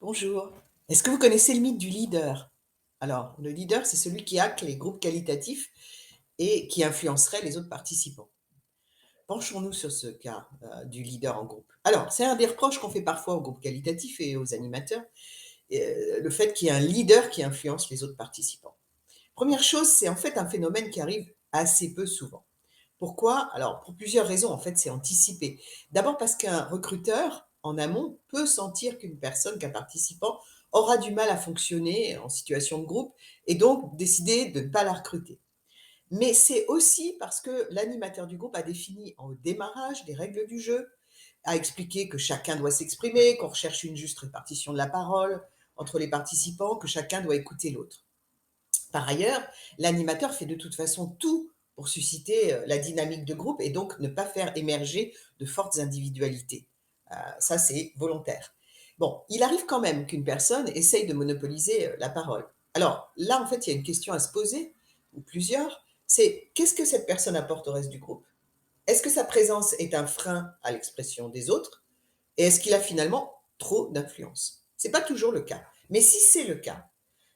Bonjour. Est-ce que vous connaissez le mythe du leader? Alors, le leader, c'est celui qui acte les groupes qualitatifs et qui influencerait les autres participants. Penchons-nous sur ce cas du leader en groupe. Alors, c'est un des reproches qu'on fait parfois aux groupes qualitatifs et aux animateurs, le fait qu'il y ait un leader qui influence les autres participants. Première chose, c'est en fait un phénomène qui arrive assez peu souvent. Pourquoi? Alors, pour plusieurs raisons, en fait, c'est anticipé. D'abord parce qu'un recruteur, en amont, peut sentir qu'un participant, aura du mal à fonctionner en situation de groupe et donc décider de ne pas la recruter. Mais c'est aussi parce que l'animateur du groupe a défini au démarrage des règles du jeu, a expliqué que chacun doit s'exprimer, qu'on recherche une juste répartition de la parole entre les participants, que chacun doit écouter l'autre. Par ailleurs, l'animateur fait de toute façon tout pour susciter la dynamique de groupe et donc ne pas faire émerger de fortes individualités. Ça, c'est volontaire. Bon, il arrive quand même qu'une personne essaye de monopoliser la parole. Alors là, en fait, il y a une question à se poser, ou plusieurs, c'est qu'est-ce que cette personne apporte au reste du groupe? Est-ce que sa présence est un frein à l'expression des autres? Et est-ce qu'il a finalement trop d'influence? C'est pas toujours le cas. Mais si c'est le cas,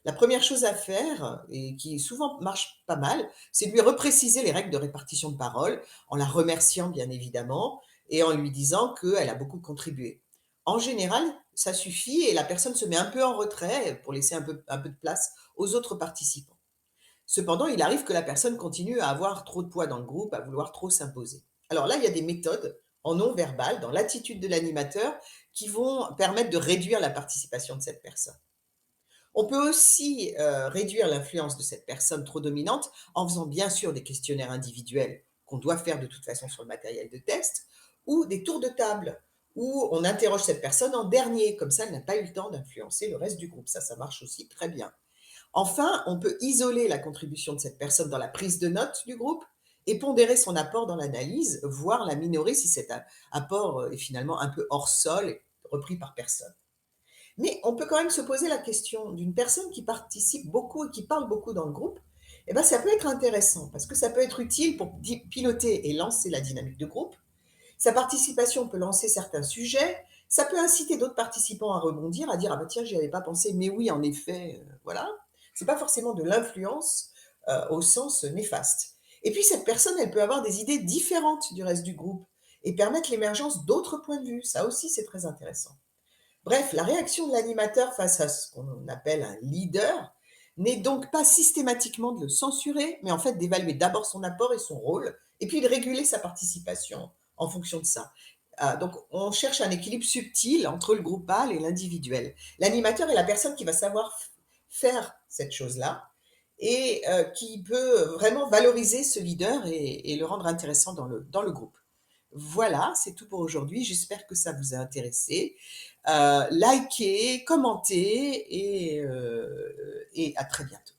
la première chose à faire, et qui souvent marche pas mal, c'est de lui repréciser les règles de répartition de parole, en la remerciant bien évidemment et en lui disant qu'elle a beaucoup contribué. En général, ça suffit et la personne se met un peu en retrait pour laisser un peu de place aux autres participants. Cependant, il arrive que la personne continue à avoir trop de poids dans le groupe, à vouloir trop s'imposer. Alors là, il y a des méthodes en non verbal, dans l'attitude de l'animateur, qui vont permettre de réduire la participation de cette personne. On peut aussi réduire l'influence de cette personne trop dominante en faisant bien sûr des questionnaires individuels qu'on doit faire de toute façon sur le matériel de test ou des tours de table où on interroge cette personne en dernier, comme ça elle n'a pas eu le temps d'influencer le reste du groupe. Ça marche aussi très bien. Enfin, on peut isoler la contribution de cette personne dans la prise de notes du groupe et pondérer son apport dans l'analyse, voire la minorer si cet apport est finalement un peu hors sol et repris par personne. Mais on peut quand même se poser la question d'une personne qui participe beaucoup et qui parle beaucoup dans le groupe. Eh ben, ça peut être intéressant parce que ça peut être utile pour piloter et lancer la dynamique de groupe. Sa participation peut lancer certains sujets. Ça peut inciter d'autres participants à rebondir, à dire ah ben tiens, j'y avais pas pensé, mais oui, en effet, voilà. C'est pas forcément de l'influence au sens néfaste. Et puis cette personne, elle peut avoir des idées différentes du reste du groupe et permettre l'émergence d'autres points de vue. Ça aussi, c'est très intéressant. Bref, la réaction de l'animateur face à ce qu'on appelle un leader n'est donc pas systématiquement de le censurer, mais en fait d'évaluer d'abord son apport et son rôle, et puis de réguler sa participation en fonction de ça. Donc on cherche un équilibre subtil entre le groupal et l'individuel. L'animateur est la personne qui va savoir faire cette chose-là et qui peut vraiment valoriser ce leader et le rendre intéressant dans le groupe. Voilà, c'est tout pour aujourd'hui. J'espère que ça vous a intéressé. Likez, commentez et à très bientôt.